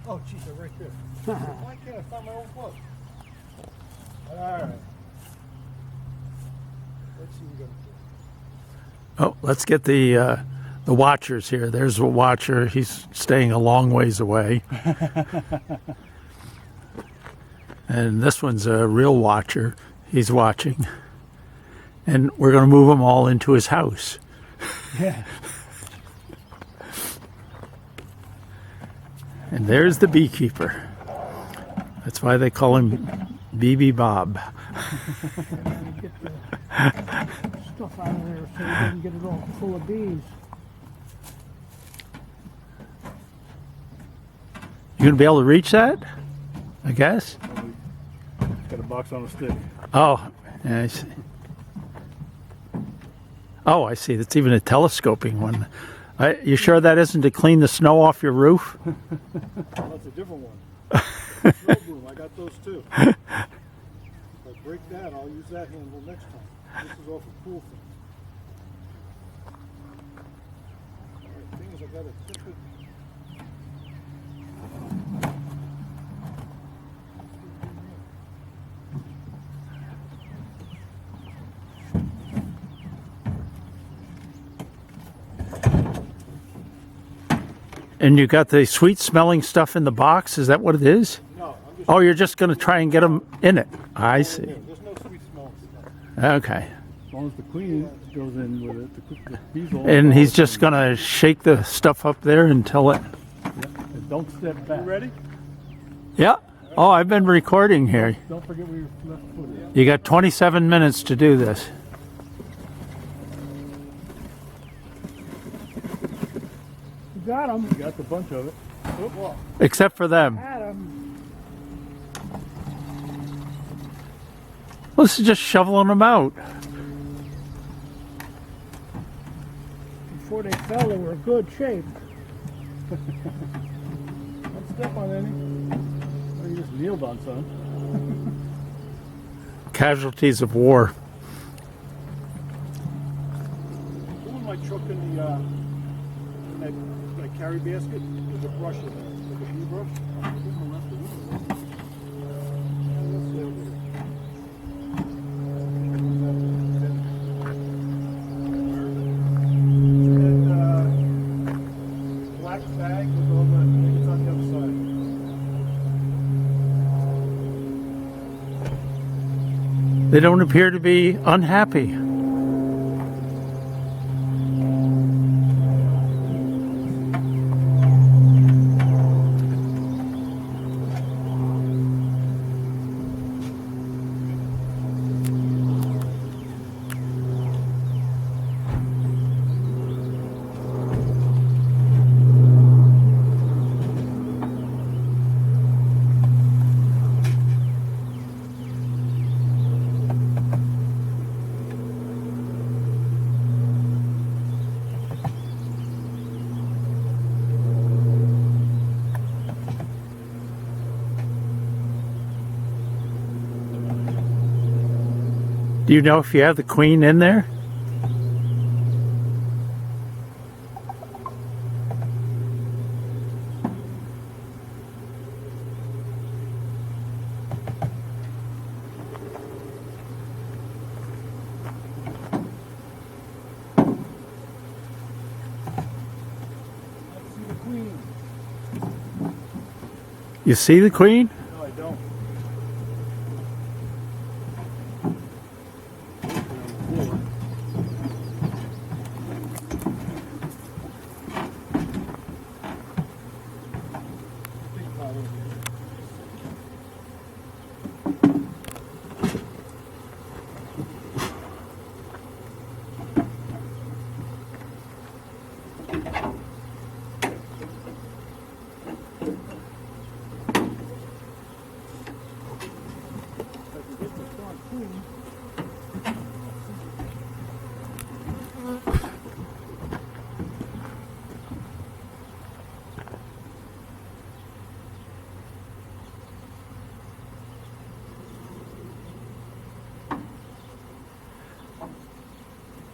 Oh, geez, they're right there. Why can't I find my own book? All right. Let's see what we got. Oh, let's get the watchers here. There's a watcher. He's staying a long ways away. And this one's a real watcher. He's watching. And we're going to move them all into his house. Yeah. And there's the beekeeper. That's why they call him BB Bob. Get the stuff out of there so we doesn't get it all full of bees. You gonna be able to reach that? I guess. Got a box on a stick. Oh, yeah, I see. Oh, I see. That's even a telescoping one. You sure that isn't to clean the snow off your roof? That's a different one. Snow broom, I got those too. If I break that, I'll use that handle next time. This is all for pool things. Alright, thing is I gotta tip it. And you got the sweet smelling stuff in the box? Is that what it is? No, I'm just. Oh, you're just going to try and get them in it. I see. There's no sweet smelling stuff. Okay. As long as the queen goes in with it, the bees all. And he's just going to shake the stuff up there until it... And don't step back. You ready? Yeah. Oh, I've been recording here. Don't forget where your left foot is. You got 27 minutes to do this. You got them. You got the bunch of it. Oh, Except for them. got them. Well, this is just shoveling them out. Before they fell, they were in good shape. Don't step on any. Or you just kneeled on some. Casualties of war. Pulling my truck in that carry basket. There's a brush in there, like a bee brush. Black bag with all the things on the other side. They don't appear to be unhappy. Do you know if you have the queen in there? See the queen. You see the queen? No, I don't.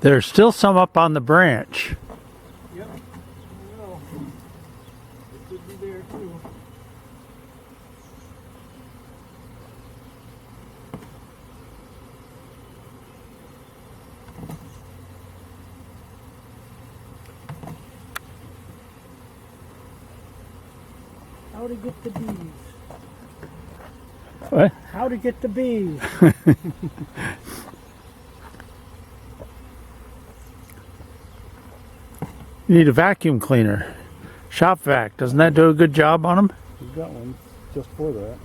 There's still some up on the branch. Yep. Well, it could be there too. How to get the bees. What? How to get the bees. You need a vacuum cleaner. Shop vac. Doesn't that do a good job on them? We've got one just for that.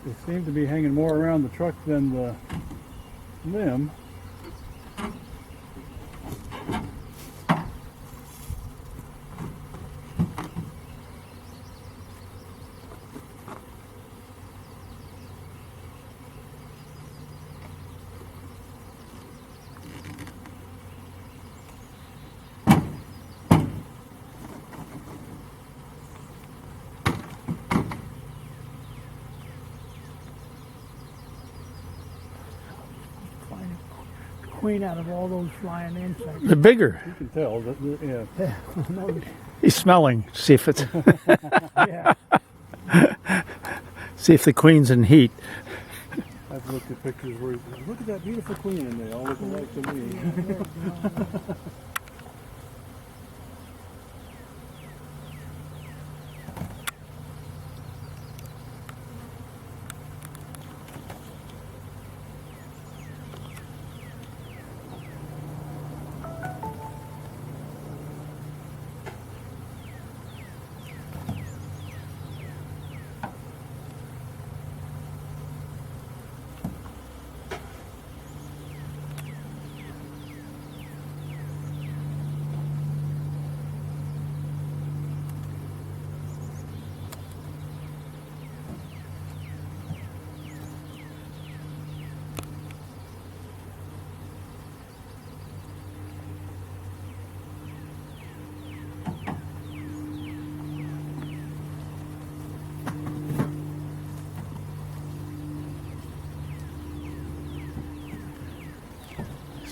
They seem to be hanging more around the truck than the limb. Queen out of all those flying insects. They're bigger. You can tell that, yeah. He's smelling. See if it's. Yeah. See if the queen's in heat. I've looked at pictures where look at that beautiful queen, and they all look alike to me.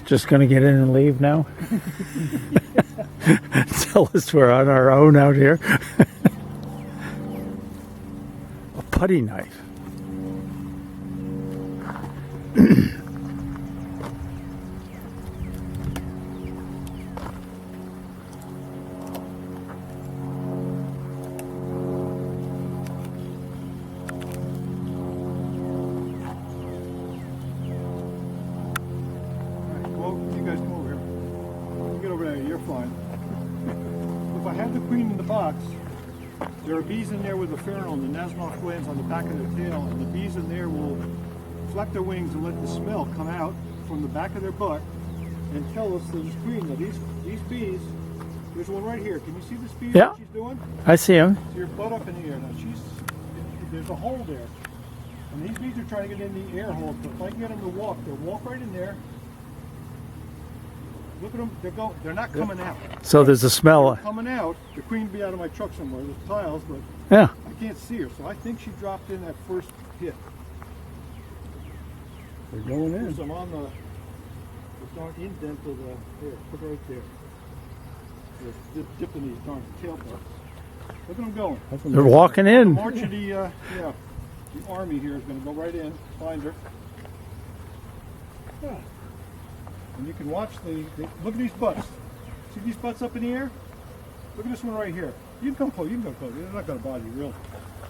Just going to get in and leave now? Tell us we're on our own out here. A putty knife. If I had the queen in the box, there are bees in there with the pheromone, the nasmos glands on the back of their tail, and the bees in there will flap their wings and let the smell come out from the back of their butt and tell us that it's queen. Now these bees, there's one right here. Can you see this bee? Yeah. What she's doing? I see him. See her butt up in the air. Now there's a hole there. And these bees are trying to get in the air hole, but if I can get them to walk, they'll walk right in there. Look at them, they're not coming out. So there's a smell. Coming out, the queen would be out of my truck somewhere. There's tiles, but Yeah. I can't see her. So I think she dropped in that first hit. They're going There's some on the darn indent of the, there, put it right there. They're dipping these darn tail bugs. Look at them going. They're walking The in. march of the army here is going to go right in, find her. Yeah. And you can watch look at these butts. See these butts up in the air? Look at this one right here. You can come close, They're not going to bother you, really.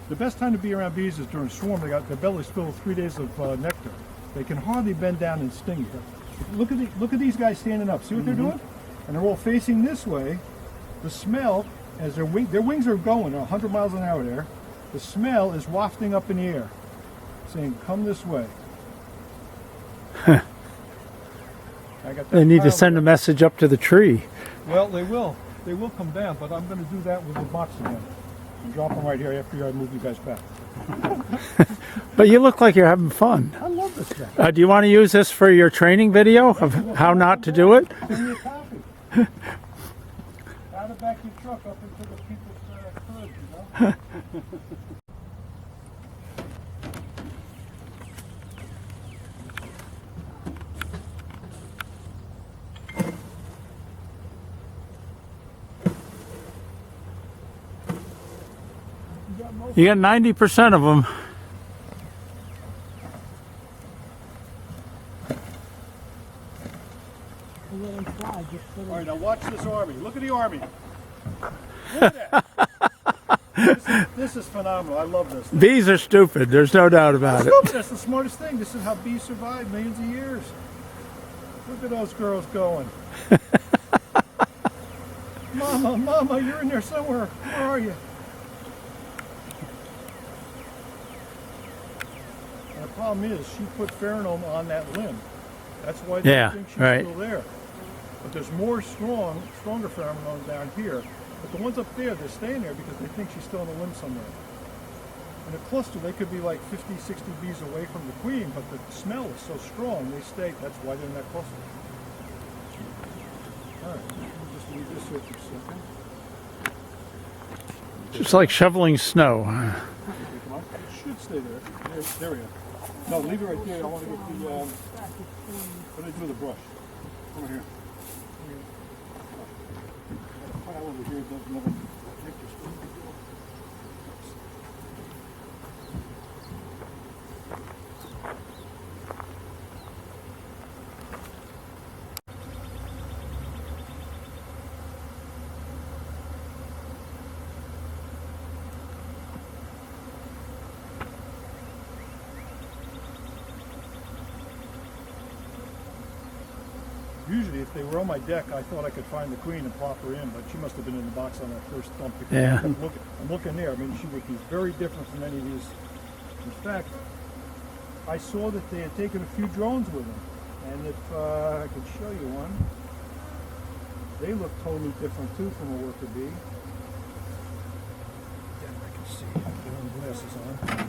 The best time to be around bees is during swarm. They got their bellies filled with 3 days of nectar. They can hardly bend down and sting you. Look at these guys standing up. See what they're doing? And they're all facing this way. The smell, as their wings are going 100 miles an hour there, the smell is wafting up in the air, saying, come this way. I got that They need to pile send a there. message up to the tree. Well, they will. They will come down, but I'm going to do that with the box again. And drop them right here after I move you guys back. But you look like you're having fun. I love this guy. Do you want to use this for your training video of how not to do it? Send me a copy. Out of back your truck up into the people's cribs, you know? You got 90% of them. Let them fly. Just put All them. right, now watch this army. Look at the army. Look at that. This is phenomenal. I love this. Bees are stupid. There's no doubt about it. That's the smartest thing. This is how bees survive millions of years. Look at those girls going. Mama, you're in there somewhere. Where are you? And the problem is, she put pheromone on that limb. That's why they Yeah, think she's right. still there. But there's more stronger pheromones down here. But the ones up there, they're staying there because they think she's still in the limb somewhere. In a cluster, they could be like 50, 60 bees away from the queen, but the smell is so strong, they stay. That's why they're in that cluster. All right, let me just leave this here for a second. Just like shoveling snow. Come on. It should stay there. There we go. No, leave it right there. I want to get the, what do I do with the brush? Over here. Got a pile over here. Doesn't have a picture. Usually, if they were on my deck, I thought I could find the queen and plop her in, but she must have been in the box on that first dump. Because Yeah. I'm looking there. I mean, she would be very different from any of these. In fact, I saw that they had taken a few drones with them, and if I could show you one, they look totally different too from a worker bee. Yeah, I can see. I put my glasses on.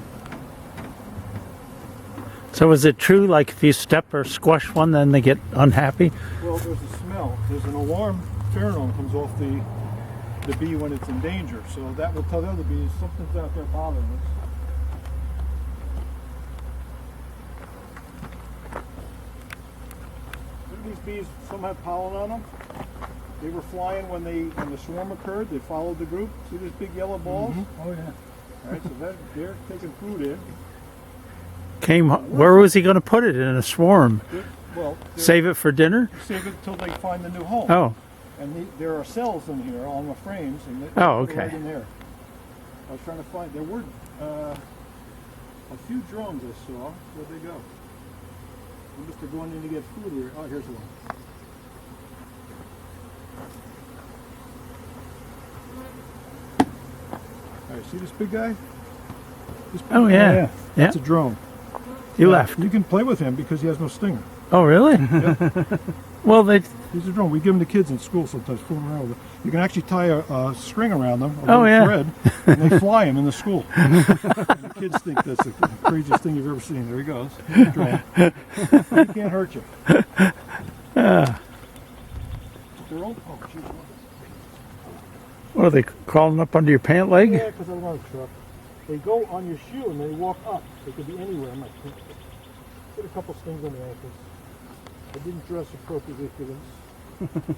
So is it true, like if you step or squash one, then they get unhappy? Well, there's a smell. There's an alarm pheromone comes off the bee when it's in danger. So that will tell the other bees something's out there bothering us. Look at these bees. Some have pollen on them. They were flying when the swarm occurred. They followed the group. See these big yellow balls? Oh yeah. All right, so they're taking food in. Where was he going to put it? In a swarm? Well, Save it for dinner? save it until they find the new home. Oh, And there are cells in here on the frames, and they're Oh, right okay. in there. I was trying to find. There were a few drones I saw. Where'd they go? They must have gone in to get food here. Oh, here's one. All right, see this big guy? This big Oh, guy? yeah. Yeah. That's a drone. you left. You can play with him because he has no stinger. Oh, really? Well, He's a drone. We give them to kids in school sometimes, fool around with it. You can actually tie a string around them, a Oh, yeah. thread, and they fly them in the school. And the kids think that's the craziest thing you've ever seen. There he goes. Drone. He can't hurt you. They're all, oh, geez. what are they crawling up under your pant leg? Yeah, because I don't know the truck. They go on your shoe and they walk up. They could be anywhere. I'm like, get a couple stings on the ankles. I didn't dress appropriately for this.